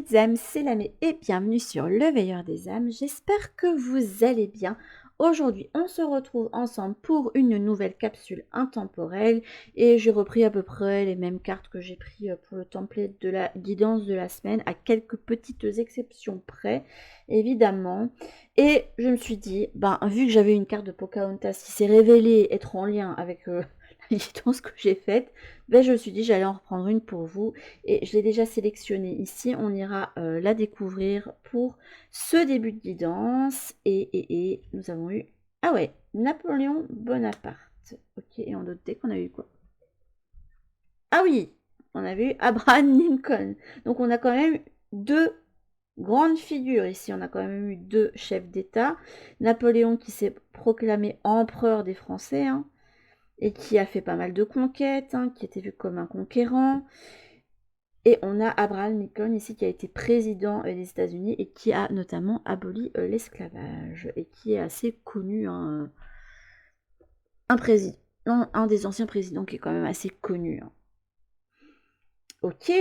petites âmes, c'est Lamé et bienvenue sur Le Veilleur des âmes. J'espère que vous allez bien. Aujourd'hui, on se retrouve ensemble pour une nouvelle capsule intemporelle et j'ai repris à peu près les mêmes cartes que j'ai pris pour le template de la guidance de la semaine, à quelques petites exceptions près, évidemment. Et je me suis dit, vu que j'avais une carte de Pocahontas qui s'est révélée être en lien avec la guidance que j'ai faite, je me suis dit j'allais en reprendre une pour vous et je l'ai déjà sélectionnée ici. On ira la découvrir pour ce début de guidance. Et nous avons eu, ah ouais, Napoléon Bonaparte. Ok, et en d'autres decks, on a eu quoi? Ah oui, on avait eu Abraham Lincoln. Donc on a quand même deux grandes figures ici. On a quand même eu deux chefs d'État. Napoléon qui s'est proclamé empereur des Français, hein, et qui a fait pas mal de conquêtes, hein, qui était vu comme un conquérant. Et on a Abraham Lincoln ici qui a été président des États-Unis et qui a notamment aboli l'esclavage et qui est assez connu, hein, un des anciens présidents qui est quand même assez connu. Hein. Ok,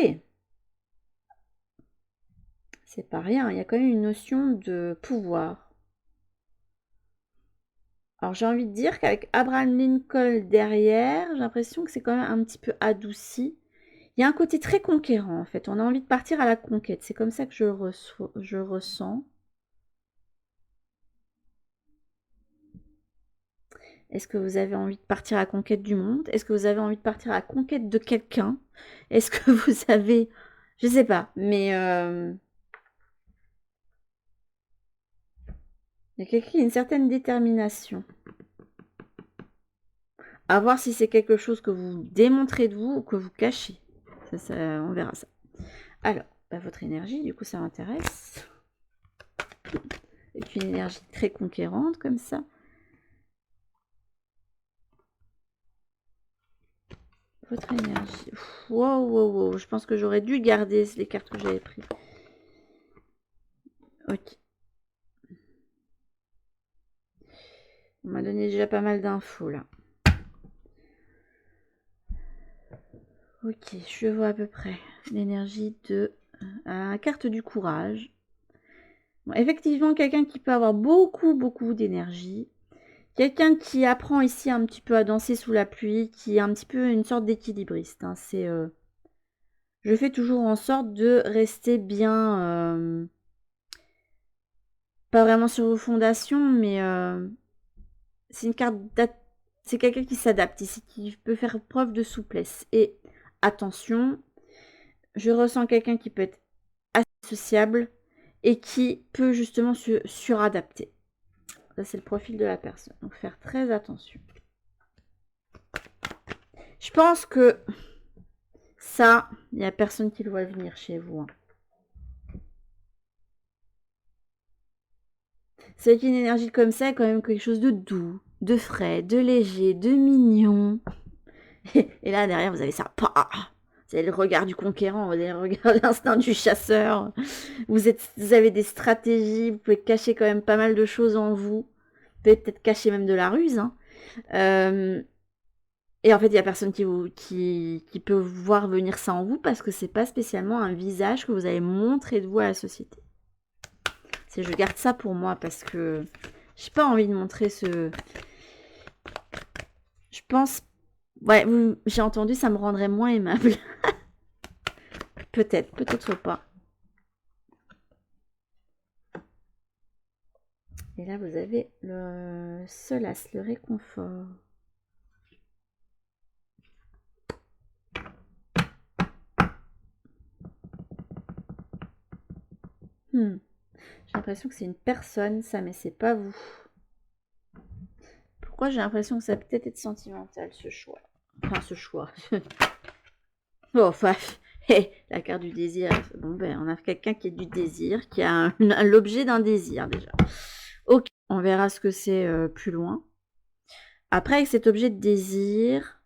c'est pas rien, il y a quand même une notion de pouvoir. Alors j'ai envie de dire qu'avec Abraham Lincoln derrière, j'ai l'impression que c'est quand même un petit peu adouci. Il y a un côté très conquérant en fait, on a envie de partir à la conquête, c'est comme ça que je ressens. Est-ce que vous avez envie de partir à la conquête du monde? Est-ce que vous avez envie de partir à la conquête de quelqu'un? Est-ce que vous avez... Je sais pas, mais... il y a quelqu'un qui a une certaine détermination. À voir si c'est quelque chose que vous démontrez de vous ou que vous cachez. Ça, on verra ça. Alors, votre énergie, du coup, ça m'intéresse. Et puis une énergie très conquérante, comme ça. Votre énergie. Wow. Je pense que j'aurais dû garder les cartes que j'avais prises. Ok. On m'a donné déjà pas mal d'infos, là. Ok, je vois à peu près l'énergie de la carte du courage. Bon, effectivement, quelqu'un qui peut avoir beaucoup d'énergie. Quelqu'un qui apprend ici un petit peu à danser sous la pluie, qui est un petit peu une sorte d'équilibriste. Hein. Je fais toujours en sorte de rester bien, pas vraiment sur vos fondations, mais c'est une carte c'est quelqu'un qui s'adapte ici, qui peut faire preuve de souplesse. Et attention, je ressens quelqu'un qui peut être assez sociable et qui peut justement se suradapter. Ça, c'est le profil de la personne. Donc, faire très attention. Je pense que ça, il n'y a personne qui le voit venir chez vous. Hein. C'est qu'une énergie comme ça est quand même quelque chose de doux, de frais, de léger, de mignon. Et là, derrière, vous avez ça. Vous avez le regard du conquérant, vous avez le regard l'instinct du chasseur. Vous avez des stratégies, vous pouvez cacher quand même pas mal de choses en vous. Vous pouvez peut-être cacher même de la ruse. Hein. Et en fait, il n'y a personne qui peut voir venir ça en vous parce que c'est pas spécialement un visage que vous allez montrer de vous à la société. Je garde ça pour moi parce que j'ai pas envie de montrer ce... Je pense... Ouais, j'ai entendu, ça me rendrait moins aimable. Peut-être pas. Et là, vous avez le solace, le réconfort. J'ai l'impression que c'est une personne, ça, mais c'est pas vous. Pourquoi j'ai l'impression que ça peut être sentimental, ce choix? Enfin, ce choix. Bon, enfin, la carte du désir. Bon, on a quelqu'un qui est du désir, qui a l'objet d'un désir, déjà. Ok, on verra ce que c'est plus loin. Après, avec cet objet de désir,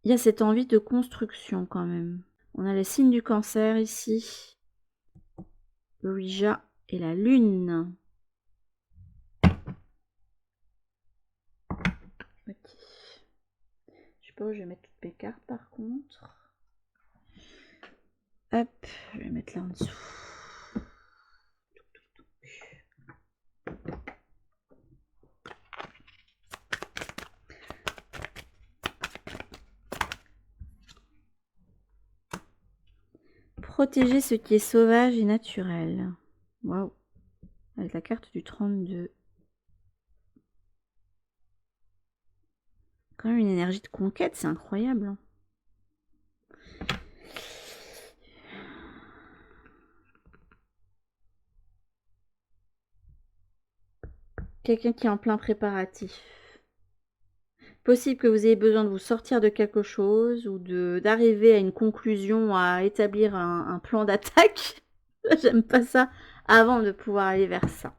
il y a cette envie de construction, quand même. On a les signes du cancer, ici. Le Ouija et la lune. Ok. Je sais pas où je vais mettre toutes mes cartes, par contre. Hop, je vais mettre là en dessous. Protéger ce qui est sauvage et naturel. Waouh. Avec la carte du 32. Quand même une énergie de conquête, c'est incroyable. Quelqu'un qui est en plein préparatif. Possible que vous ayez besoin de vous sortir de quelque chose ou d'arriver à une conclusion, à établir un plan d'attaque. J'aime pas ça. Avant de pouvoir aller vers ça.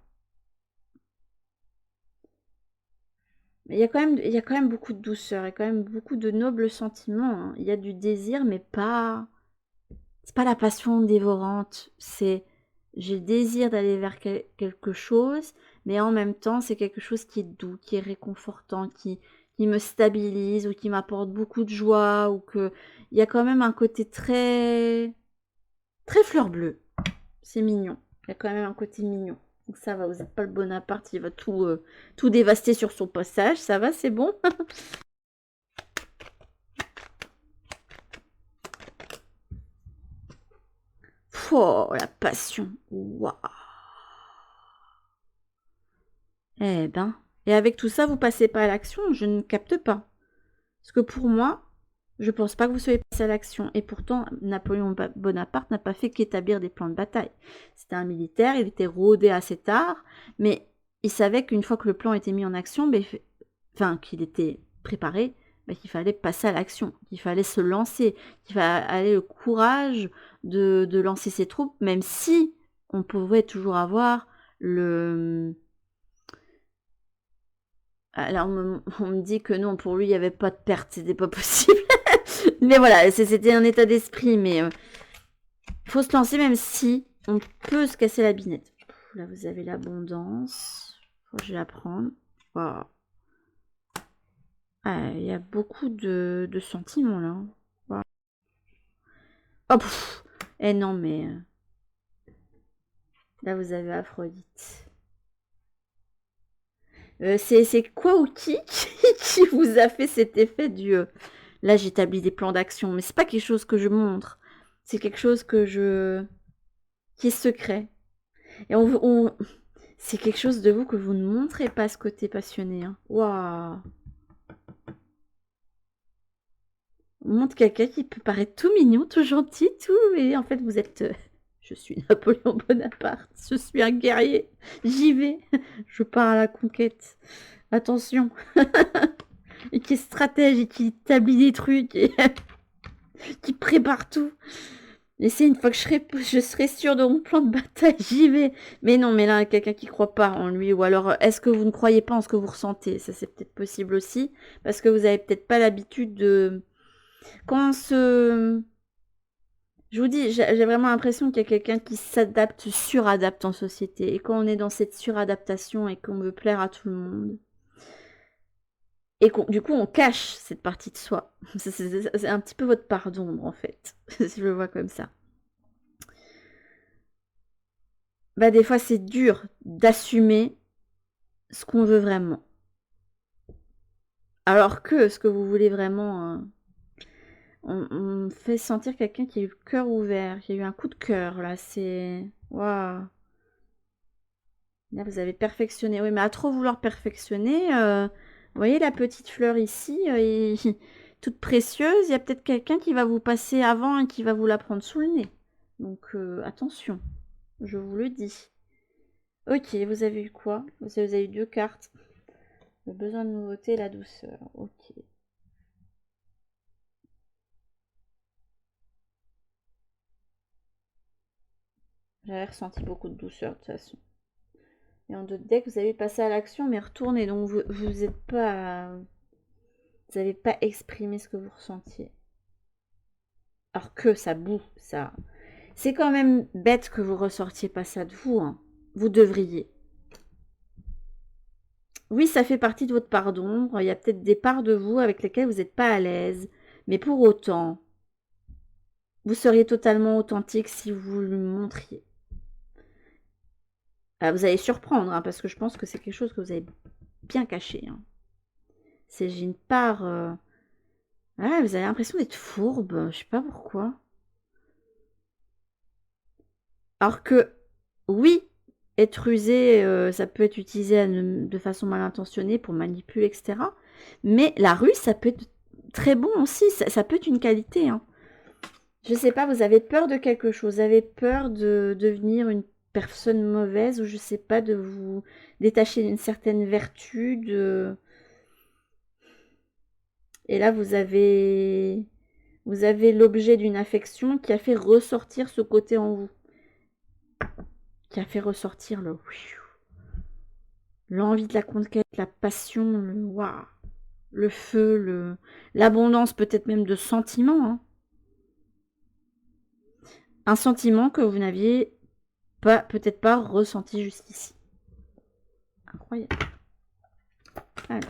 Mais il y a quand même beaucoup de douceur et quand même beaucoup de nobles sentiments, hein. Il y a du désir, mais pas... C'est pas la passion dévorante. C'est... J'ai le désir d'aller vers quelque chose, mais en même temps, c'est quelque chose qui est doux, qui est réconfortant, qui me stabilise ou qui m'apporte beaucoup de joie, ou que... Il y a quand même un côté très... très fleur bleue. C'est mignon. Il y a quand même un côté mignon. Donc ça va, vous n'êtes pas le Bonaparte, il va tout dévaster sur son passage. Ça va, c'est bon. Oh, la passion. Waouh. Eh ben. Et avec tout ça, vous passez pas à l'action? Je ne capte pas. Parce que pour moi, je pense pas que vous soyez passé à l'action. Et pourtant, Napoléon Bonaparte n'a pas fait qu'établir des plans de bataille. C'était un militaire, il était rodé assez tard, mais il savait qu'une fois que le plan était mis en action, enfin, qu'il était préparé, qu'il fallait passer à l'action, qu'il fallait se lancer, qu'il fallait le courage de lancer ses troupes, même si on pouvait toujours avoir le... Alors, on me dit que non, pour lui, il n'y avait pas de perte, c'était pas possible. Mais voilà, c'était un état d'esprit, mais faut se lancer même si on peut se casser la binette. Là, vous avez l'abondance. Je vais la prendre. Wow. Ah, il y a beaucoup de sentiments là. Wow. Oh, eh non, mais là, vous avez Aphrodite. C'est quoi ou qui vous a fait cet effet du... Là, j'établis des plans d'action, mais c'est pas quelque chose que je montre. C'est quelque chose que je... qui est secret. Et c'est quelque chose de vous que vous ne montrez pas, ce côté passionné. Hein. Waouh. On montre quelqu'un qui peut paraître tout mignon, tout gentil, tout... Et en fait, vous êtes... je suis Napoléon Bonaparte. Je suis un guerrier. J'y vais. Je pars à la conquête. Attention. Et qui est stratège et qui établit des trucs et qui prépare tout. Et c'est une fois que je serai sûre de mon plan de bataille, j'y vais. Mais non, mais là, quelqu'un qui croit pas en lui. Ou alors, est-ce que vous ne croyez pas en ce que vous ressentez? Ça, c'est peut-être possible aussi. Parce que vous avez peut-être pas l'habitude de... Quand on se... Je vous dis, j'ai vraiment l'impression qu'il y a quelqu'un qui s'adapte, suradapte en société. Et quand on est dans cette suradaptation et qu'on veut plaire à tout le monde, et du coup, on cache cette partie de soi. C'est un petit peu votre part d'ombre, en fait, si je le vois comme ça. Bah, des fois, c'est dur d'assumer ce qu'on veut vraiment. Alors que ce que vous voulez vraiment, on fait sentir quelqu'un qui a eu le cœur ouvert, qui a eu un coup de cœur, là, c'est... Waouh. Là, vous avez perfectionné. Oui, mais à trop vouloir perfectionner, vous voyez la petite fleur ici, toute précieuse, il y a peut-être quelqu'un qui va vous passer avant et qui va vous la prendre sous le nez. Donc, attention, je vous le dis. Ok, vous avez eu quoi? Vous avez eu 2 cartes. Le besoin de nouveauté, la douceur. Ok. J'avais ressenti beaucoup de douceur de toute façon. Et en 2 deck, vous avez passé à l'action, mais retournez. Donc, vous êtes pas... Vous n'avez pas exprimé ce que vous ressentiez. Alors que ça boue, ça... C'est quand même bête que vous ressortiez pas ça de vous. Hein. Vous devriez. Oui, ça fait partie de votre part d'ombre. Il y a peut-être des parts de vous avec lesquelles vous n'êtes pas à l'aise. Mais pour autant, Vous seriez totalement authentique si vous le montriez. Ah, vous allez surprendre, hein, parce que je pense que c'est quelque chose que vous avez bien caché. Hein. J'ai une part... Ah, vous avez l'impression d'être fourbe, je sais pas pourquoi. Alors que, oui, être rusé, ça peut être utilisé de façon mal intentionnée pour manipuler, etc. Mais la ruse, ça peut être très bon aussi, ça peut être une qualité. Hein. Je sais pas, vous avez peur de quelque chose, vous avez peur de devenir une personne mauvaise ou je sais pas, de vous détacher d'une certaine vertu, de... Et là, vous avez l'objet d'une affection qui a fait ressortir ce côté en vous, qui a fait ressortir l'envie de la conquête, la passion, le waouh, le feu, l'abondance peut-être même de sentiments. Hein. Un sentiment que vous n'aviez pas, peut-être pas ressenti jusqu'ici. Incroyable. Alors,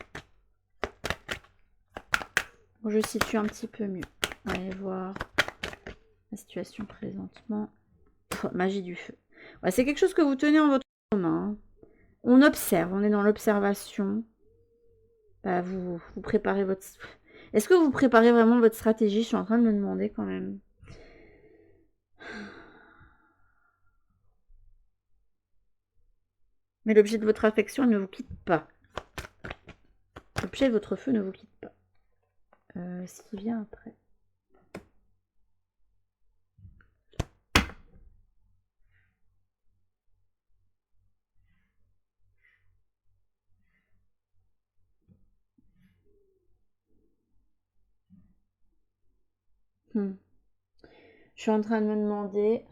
je situe un petit peu mieux. Allez voir la situation présentement. Magie du feu. Ouais, c'est quelque chose que vous tenez en votre main. Hein. On observe, on est dans l'observation. Bah, vous préparez votre... Est-ce que vous préparez vraiment votre stratégie? Je suis en train de me demander quand même. Mais l'objet de votre affection ne vous quitte pas. L'objet de votre feu ne vous quitte pas. Ce qui vient après. Je suis en train de me demander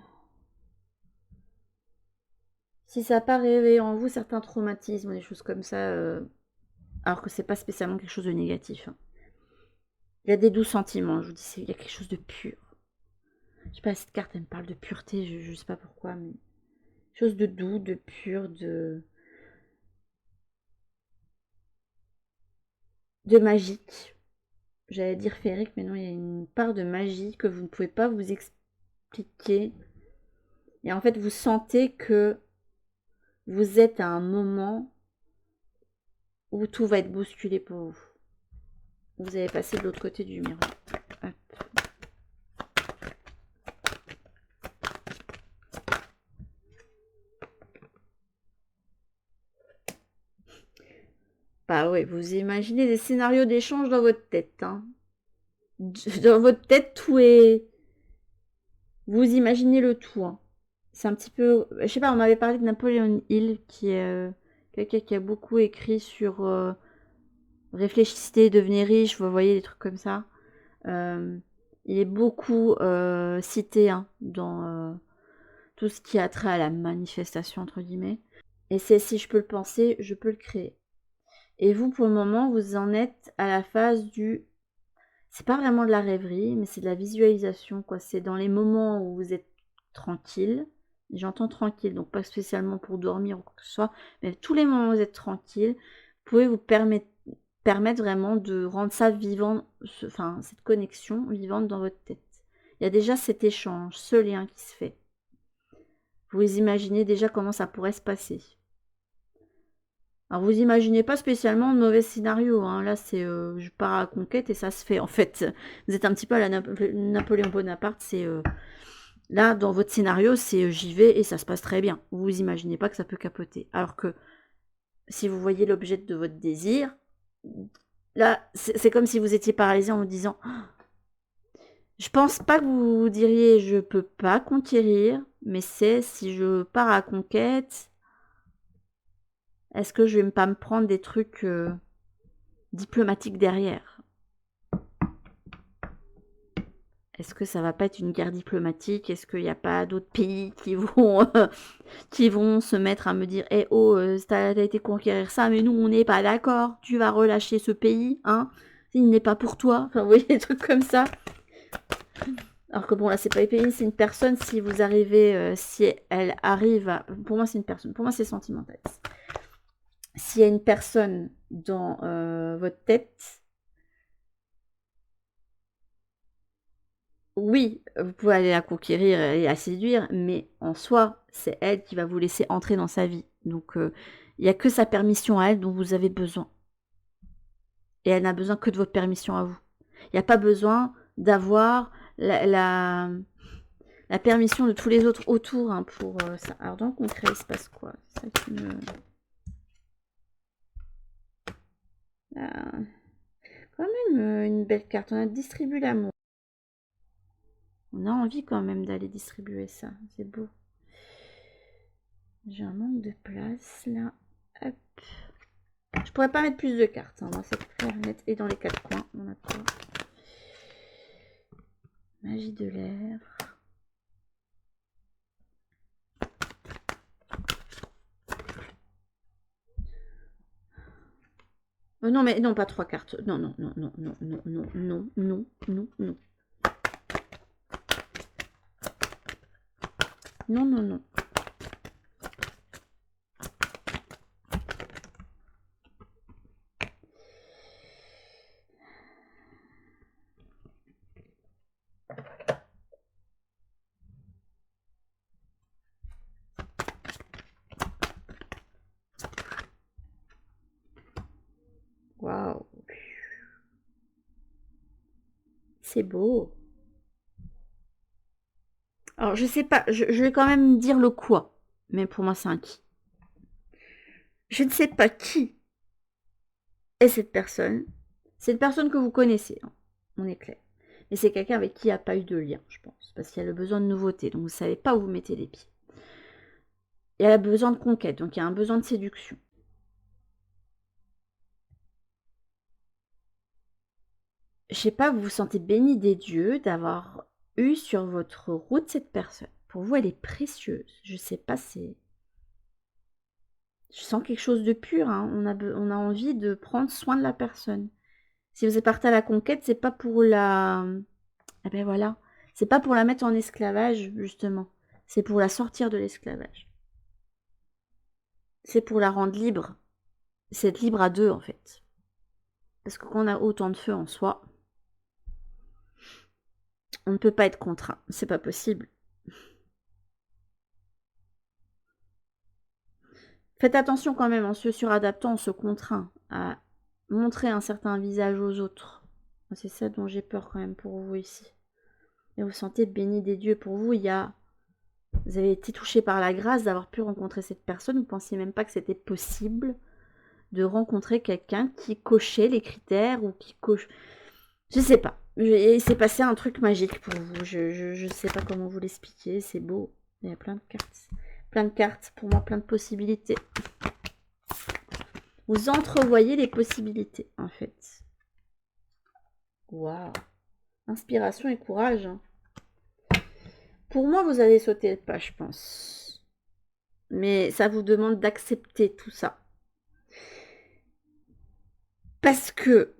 si ça n'a pas réveillé en vous certains traumatismes, des choses comme ça, alors que c'est pas spécialement quelque chose de négatif. Hein. Il y a des doux sentiments, je vous dis, il y a quelque chose de pur. Je sais pas, cette carte, elle me parle de pureté, je sais pas pourquoi, mais quelque chose de doux, de pur, de magique. J'allais dire féerique, mais non, il y a une part de magie que vous ne pouvez pas vous expliquer. Et en fait, vous sentez que vous êtes à un moment où tout va être bousculé pour vous. Vous allez passer de l'autre côté du miroir. Hop. Bah ouais, vous imaginez des scénarios d'échange dans votre tête. Hein. Dans votre tête, tout est... Vous imaginez le tout. Hein. C'est un petit peu... Je sais pas, on m'avait parlé de Napoléon Hill, qui est quelqu'un qui a beaucoup écrit sur... réfléchissez, devenez riche, vous voyez, des trucs comme ça. Il est beaucoup cité hein, dans tout ce qui a trait à la manifestation, entre guillemets. Et c'est si je peux le penser, je peux le créer. Et vous, pour le moment, vous en êtes à la phase du... C'est pas vraiment de la rêverie, mais c'est de la visualisation, quoi. C'est dans les moments où vous êtes tranquille. J'entends tranquille, donc pas spécialement pour dormir ou quoi que ce soit, mais tous les moments où vous êtes tranquille, vous pouvez vous permettre vraiment de rendre ça vivant, enfin, cette connexion vivante dans votre tête. Il y a déjà cet échange, ce lien qui se fait. Vous imaginez déjà comment ça pourrait se passer. Alors, vous imaginez pas spécialement de mauvais scénario. Hein. Là, c'est je pars à la conquête et ça se fait. En fait, vous êtes un petit peu à la Napoléon Bonaparte. C'est là, dans votre scénario, c'est j'y vais et ça se passe très bien. Vous imaginez pas que ça peut capoter. Alors que si vous voyez l'objet de votre désir, là, c'est comme si vous étiez paralysé en vous disant je pense pas que vous diriez je peux pas conquérir, mais c'est si je pars à la conquête, est-ce que je vais pas me prendre des trucs diplomatiques derrière? Est-ce que ça va pas être une guerre diplomatique? Est-ce qu'il n'y a pas d'autres pays qui vont, qui vont se mettre à me dire eh oh, t'as été conquérir ça, mais nous on n'est pas d'accord, tu vas relâcher ce pays, hein? Il n'est pas pour toi. Enfin, vous voyez, des trucs comme ça. Alors que bon, là, c'est pas les pays, c'est une personne. Si vous arrivez, si elle arrive à... Pour moi, c'est une personne. Pour moi, c'est sentimental. S'il y a une personne dans votre tête, Oui, vous pouvez aller la conquérir et la séduire, mais en soi, c'est elle qui va vous laisser entrer dans sa vie. Donc, il y a que sa permission à elle dont vous avez besoin. Et elle n'a besoin que de votre permission à vous. Il n'y a pas besoin d'avoir la permission de tous les autres autour hein, pour ça. Alors, dans le concret, il se passe quoi? Ça qui me... Quand même une belle carte. On a distribué l'amour. On a envie quand même d'aller distribuer ça. C'est beau. J'ai un manque de place là. Hop. Je pourrais pas mettre plus de cartes. Hein. Moi, c'est clair, net. Et dans les quatre coins, on a quoi? Magie de l'air. Non, mais non, pas trois cartes. Non, non, non, non, non, non, non, non, non, non, non. Non, non, non. Waouh. C'est beau. Alors, je sais pas, je vais quand même dire le quoi. Mais pour moi, c'est un qui. Je ne sais pas qui est cette personne. C'est une personne que vous connaissez, hein. On est clair. Mais c'est quelqu'un avec qui il n'y a pas eu de lien, je pense. Parce qu'il y a le besoin de nouveauté. Donc, vous ne savez pas où vous mettez les pieds. Il y a le besoin de conquête. Donc, il y a un besoin de séduction. Je sais pas, vous vous sentez béni des dieux d'avoir eu sur votre route cette personne. Pour vous, elle est précieuse. Je sais pas, c'est... Je sens quelque chose de pur, hein. On a envie de prendre soin de la personne. Si vous êtes parti à la conquête, c'est pas pour la... Eh ben voilà. C'est pas pour la mettre en esclavage, justement. C'est pour la sortir de l'esclavage. C'est pour la rendre libre. C'est être libre à deux, en fait. Parce que quand on a autant de feu en soi, on ne peut pas être contraint. C'est pas possible. Faites attention quand même, en se suradaptant, on se contraint à montrer un certain visage aux autres. C'est ça dont j'ai peur quand même pour vous ici. Et vous sentez béni des dieux. Pour vous, vous avez été touché par la grâce d'avoir pu rencontrer cette personne. Vous ne pensiez même pas que c'était possible de rencontrer quelqu'un qui cochait les critères ou qui coche... Je sais pas. Il s'est passé un truc magique pour vous. Je sais pas comment vous l'expliquer. C'est beau. Il y a plein de cartes. Plein de cartes. Pour moi, plein de possibilités. Vous entrevoyez les possibilités, en fait. Waouh. Inspiration et courage. Hein. Pour moi, vous allez sauter le pas, je pense. Mais ça vous demande d'accepter tout ça. Parce que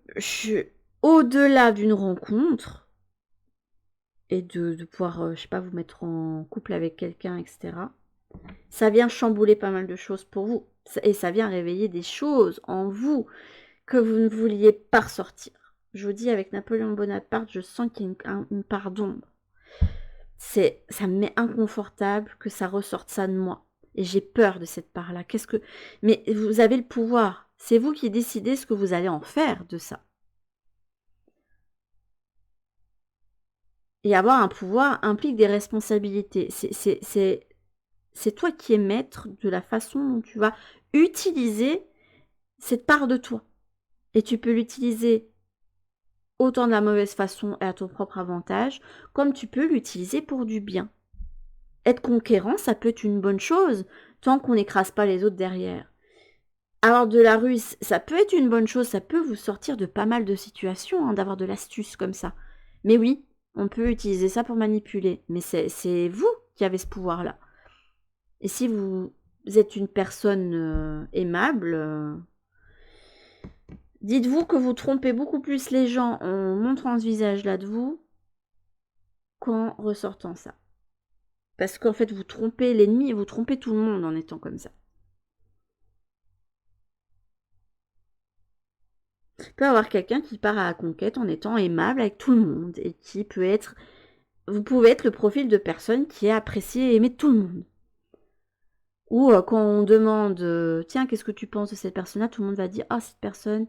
au-delà d'une rencontre, et de pouvoir, je sais pas, vous mettre en couple avec quelqu'un, etc., ça vient chambouler pas mal de choses pour vous. Et ça vient réveiller des choses en vous que vous ne vouliez pas ressortir. Je vous dis, avec Napoléon Bonaparte, je sens qu'il y a une part d'ombre. Ça me met inconfortable que ça ressorte ça de moi. Et j'ai peur de cette part-là. Mais vous avez le pouvoir. C'est vous qui décidez ce que vous allez en faire de ça. Et avoir un pouvoir implique des responsabilités. C'est toi qui es maître de la façon dont tu vas utiliser cette part de toi. Et tu peux l'utiliser autant de la mauvaise façon et à ton propre avantage, comme tu peux l'utiliser pour du bien. Être conquérant, ça peut être une bonne chose, tant qu'on n'écrase pas les autres derrière. Avoir de la ruse, ça peut être une bonne chose, ça peut vous sortir de pas mal de situations, hein, d'avoir de l'astuce comme ça. Mais oui, on peut utiliser ça pour manipuler, mais c'est vous qui avez ce pouvoir-là. Et si vous êtes une personne aimable, dites-vous que vous trompez beaucoup plus les gens en montrant ce visage-là de vous qu'en ressortant ça. Parce qu'en fait, vous trompez l'ennemi et vous trompez tout le monde en étant comme ça. Il peut y avoir quelqu'un qui part à la conquête en étant aimable avec tout le monde et qui peut être vous pouvez être le profil de personne qui est appréciée et aimée de tout le monde. Ou quand on demande tiens, qu'est-ce que tu penses de cette personne-là, tout le monde va dire ah, cette personne,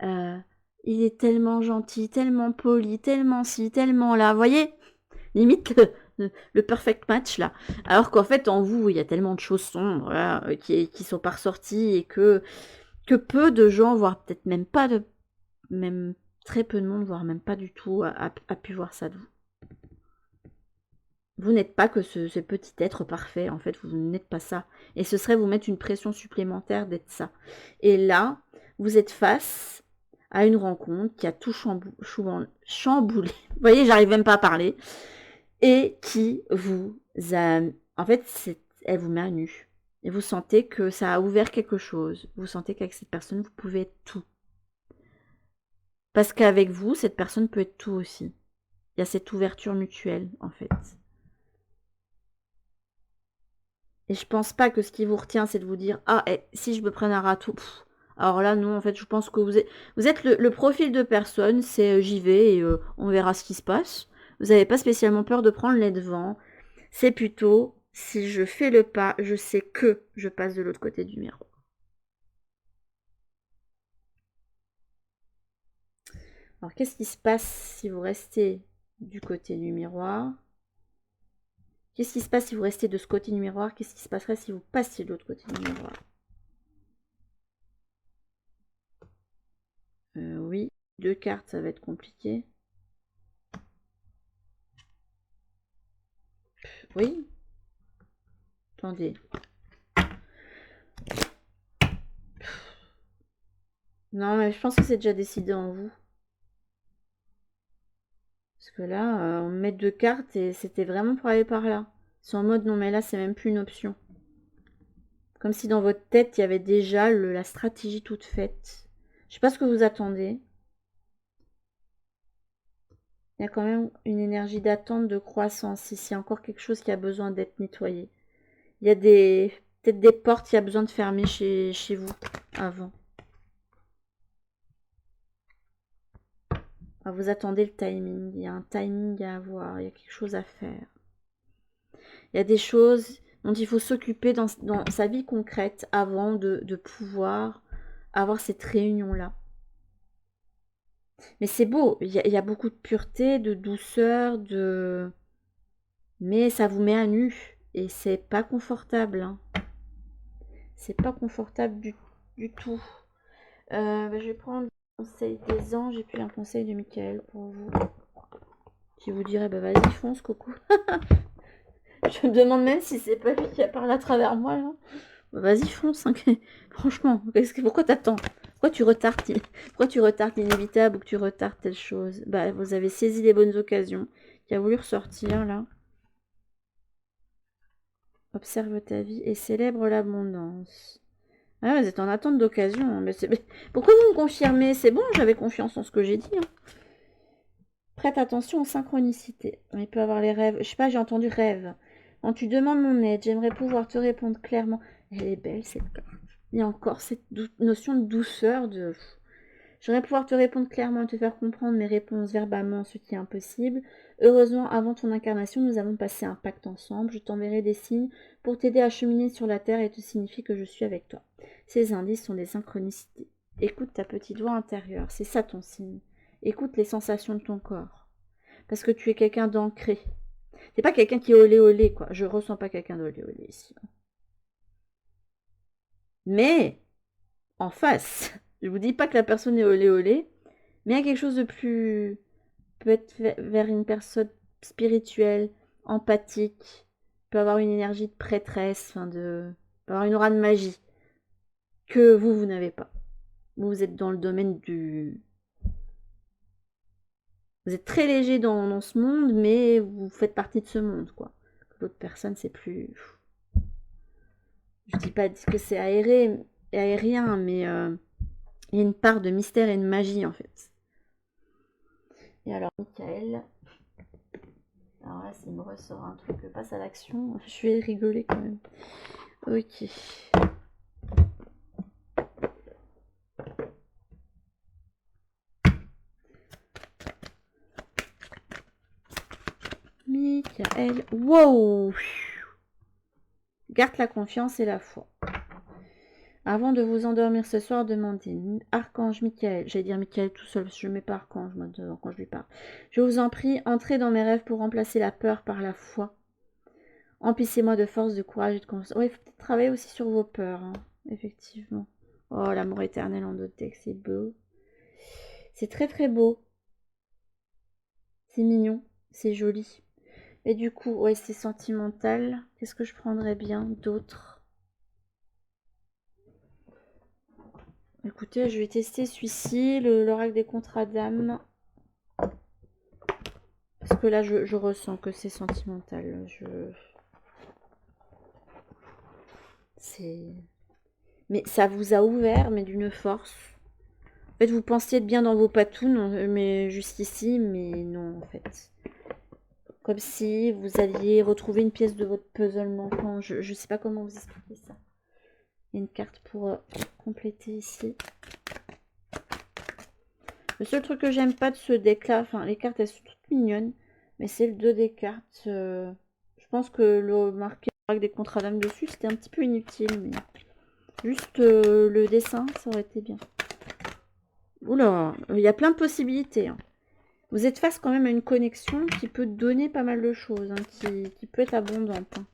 il est tellement gentil, tellement poli, tellement ci, tellement là. Vous voyez, limite le perfect match là. Alors qu'en fait, en vous, il y a tellement de choses sombres là, qui sont pas ressorties et que peu de gens, voire peut-être même pas de, même très peu de monde, voire même pas du tout, a pu voir ça de vous. Vous n'êtes pas que ce petit être parfait, en fait, vous n'êtes pas ça. Et ce serait vous mettre une pression supplémentaire d'être ça. Et là, vous êtes face à une rencontre qui a tout chamboulé. Vous voyez, j'arrive même pas à parler. Et qui vous a... En fait, elle vous met à nu. Et vous sentez que ça a ouvert quelque chose. Vous sentez qu'avec cette personne, vous pouvez être tout. Parce qu'avec vous, cette personne peut être tout aussi. Il y a cette ouverture mutuelle, en fait. Et je pense pas que ce qui vous retient, c'est de vous dire ah, si je me prenne un râteau. Alors là, non, en fait, je pense que vous êtes le profil de personne, c'est j'y vais et on verra ce qui se passe. Vous n'avez pas spécialement peur de prendre les devants. C'est plutôt si je fais le pas, je sais que je passe de l'autre côté du miroir. Alors, qu'est-ce qui se passe si vous restez du côté du miroir? Qu'est-ce qui se passe si vous restez de ce côté du miroir? Qu'est-ce qui se passerait si vous passiez de l'autre côté du miroir? Oui, 2 cartes, ça va être compliqué. Oui. Attendez. Non, mais je pense que c'est déjà décidé en vous. Parce que là, on met 2 cartes et c'était vraiment pour aller par là. C'est en mode non, mais là, c'est même plus une option. Comme si dans votre tête, il y avait déjà la stratégie toute faite. Je sais pas ce que vous attendez. Il y a quand même une énergie d'attente, de croissance ici. Encore quelque chose qui a besoin d'être nettoyé. Il y a peut-être des portes qui a besoin de fermer chez vous avant. Alors vous attendez le timing. Il y a un timing à avoir. Il y a quelque chose à faire. Il y a des choses dont il faut s'occuper dans sa vie concrète avant de pouvoir avoir cette réunion-là. Mais c'est beau, il y a beaucoup de pureté, de douceur, mais ça vous met à nu. Et c'est pas confortable. Hein. C'est pas confortable du tout. Je vais prendre le conseil des anges et puis un conseil de Michael pour vous. Qui vous dirait, bah vas-y, fonce, coucou. Je me demande même si c'est pas lui qui a parlé à travers moi, là. Bah, vas-y, fonce. Hein. Franchement, pourquoi t'attends? Pourquoi tu retardes l'inévitable ou que tu retardes telle chose? Bah, vous avez saisi les bonnes occasions. Qui a voulu ressortir, là. Observe ta vie et célèbre l'abondance. Ah, vous êtes en attente d'occasion. Hein. Mais pourquoi vous me confirmez? C'est bon, j'avais confiance en ce que j'ai dit. Hein. Prête attention aux synchronicités. Il peut avoir les rêves. Je sais pas, j'ai entendu rêve. Quand tu demandes mon aide, j'aimerais pouvoir te répondre clairement. Elle est belle, cette carte. Il y a encore cette notion de douceur, de... J'aimerais pouvoir te répondre clairement et te faire comprendre mes réponses verbalement, ce qui est impossible. Heureusement, avant ton incarnation, nous avons passé un pacte ensemble. Je t'enverrai des signes pour t'aider à cheminer sur la terre et te signifier que je suis avec toi. Ces indices sont des synchronicités. Écoute ta petite voix intérieure, c'est ça ton signe. Écoute les sensations de ton corps. Parce que tu es quelqu'un d'ancré. C'est pas quelqu'un qui est olé olé, quoi. Je ressens pas quelqu'un d'olé olé ici. Mais, en face, je vous dis pas que la personne est olé olé, mais il y a quelque chose de plus... peut-être vers une personne spirituelle, empathique, peut avoir une énergie de prêtresse, peut avoir une aura de magie, que vous n'avez pas. Vous êtes dans le domaine du... Vous êtes très léger dans ce monde, mais vous faites partie de ce monde, quoi. L'autre personne, c'est plus... Je dis pas que c'est aérien, mais il y a une part de mystère et de magie, en fait. Et alors, Michael... Alors là, s'il me ressort un truc, passe à l'action, je vais rigoler quand même. Ok. Michael. Wow! Garde la confiance et la foi. Avant de vous endormir ce soir, demandez Archange Michael. J'allais dire Michael tout seul, parce que je ne mets pas Archange moi, quand je lui parle. Je vous en prie, entrez dans mes rêves pour remplacer la peur par la foi. Emplissez-moi de force, de courage et de confiance. Oui, il faut peut-être travailler aussi sur vos peurs, hein, effectivement. Oh, l'amour éternel en d'autres textes, c'est beau. C'est très très beau. C'est mignon, c'est joli. Et du coup, ouais, c'est sentimental. Qu'est-ce que je prendrais bien d'autre? Écoutez, je vais tester celui-ci, l'oracle des contrats d'âme. Parce que là, je ressens que c'est sentimental. Mais ça vous a ouvert, mais d'une force. En fait, vous pensiez être bien dans vos patounes, mais jusqu'ici, mais non, en fait. Comme si vous alliez retrouver une pièce de votre puzzle manquant. Je ne sais pas comment vous expliquer ça. Il y a une carte pour compléter ici. Le seul truc que j'aime pas de ce deck-là, enfin, les cartes, elles sont toutes mignonnes, mais c'est le 2 des cartes. Je pense que le marqué avec des contrats d'âme dessus, c'était un petit peu inutile, mais juste le dessin, ça aurait été bien. Oula, il y a plein de possibilités, hein. Vous êtes face quand même à une connexion qui peut donner pas mal de choses, hein, qui peut être abondante, hein.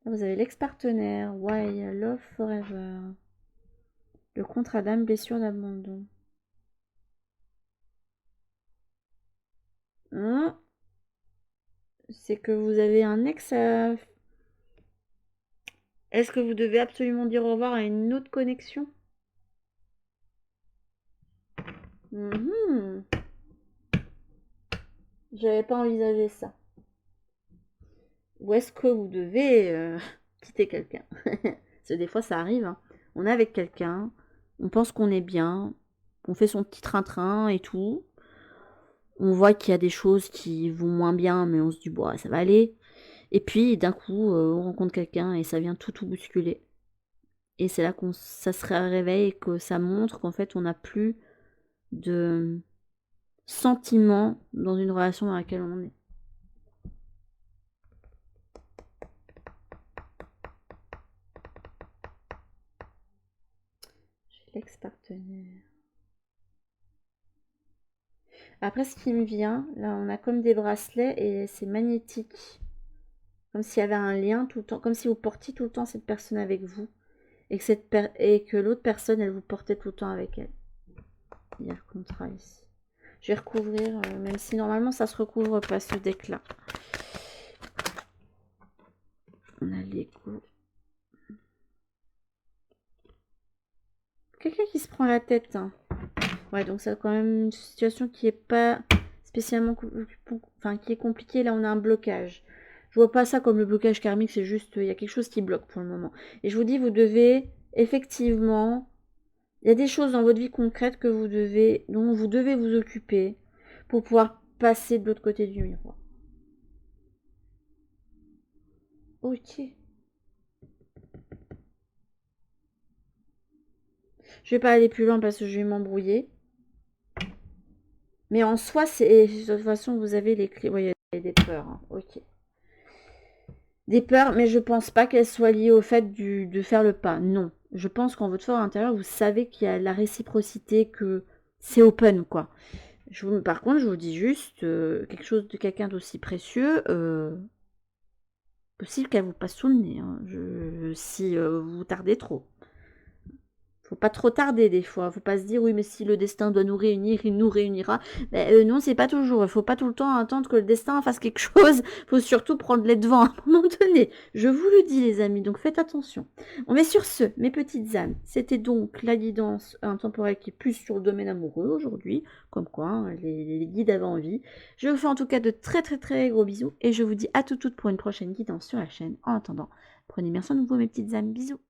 Vous avez l'ex-partenaire, Why Love Forever. Le contrat d'âme, blessure d'abandon. Hein, c'est que vous avez un ex à... Est-ce que vous devez absolument dire au revoir à une autre connexion? J'avais pas envisagé ça. Ou est-ce que vous devez quitter quelqu'un? Parce que des fois ça arrive, hein. On est avec quelqu'un, on pense qu'on est bien, on fait son petit train-train et tout. On voit qu'il y a des choses qui vont moins bien, mais on se dit, bon, ça va aller. Et puis d'un coup, on rencontre quelqu'un et ça vient tout bousculer. Et c'est là qu'on ça se réveille et que ça montre qu'en fait, on n'a plus de sentiment dans une relation dans laquelle on est. J'ai l'ex-partenaire. Après, ce qui me vient, là, on a comme des bracelets et c'est magnétique. Comme s'il y avait un lien tout le temps, comme si vous portiez tout le temps cette personne avec vous. Et que l'autre personne, elle vous portait tout le temps avec elle. Il y a le contrat ici. Je vais recouvrir, même si normalement ça se recouvre pas ce deck là. On a l'écho. Quelqu'un qui se prend la tête, hein. Ouais, donc c'est quand même une situation qui est pas spécialement, enfin qui est compliquée. Là, on a un blocage. Je vois pas ça comme le blocage karmique, c'est juste il y a quelque chose qui bloque pour le moment. Et je vous dis, vous devez effectivement, il y a des choses dans votre vie concrète que dont vous devez vous occuper pour pouvoir passer de l'autre côté du miroir. Ok. Je vais pas aller plus loin parce que je vais m'embrouiller. Mais en soi, c'est de toute façon, vous avez les clés. Oui, il y a des peurs, hein. Ok. Des peurs, mais je pense pas qu'elles soient liées au fait de faire le pas. Non. Je pense qu'en votre fort intérieur, vous savez qu'il y a la réciprocité, que c'est open, quoi. Par contre, je vous dis juste, quelque chose de quelqu'un d'aussi précieux, possible qu'elle vous passe sous le nez, hein, si vous tardez trop. Faut pas trop tarder des fois. Faut pas se dire oui, mais si le destin doit nous réunir, il nous réunira. Non, c'est pas toujours. Il faut pas tout le temps attendre que le destin fasse quelque chose. Faut surtout prendre les devants à un moment donné. Je vous le dis, les amis. Donc faites attention. Bon, mais sur ce, mes petites âmes, c'était donc la guidance intemporelle qui est plus sur le domaine amoureux aujourd'hui. Comme quoi, hein, les guides avaient envie. Je vous fais en tout cas de très très très gros bisous. Et je vous dis à toutes pour une prochaine guidance sur la chaîne. En attendant, prenez bien soin de vous, mes petites âmes. Bisous.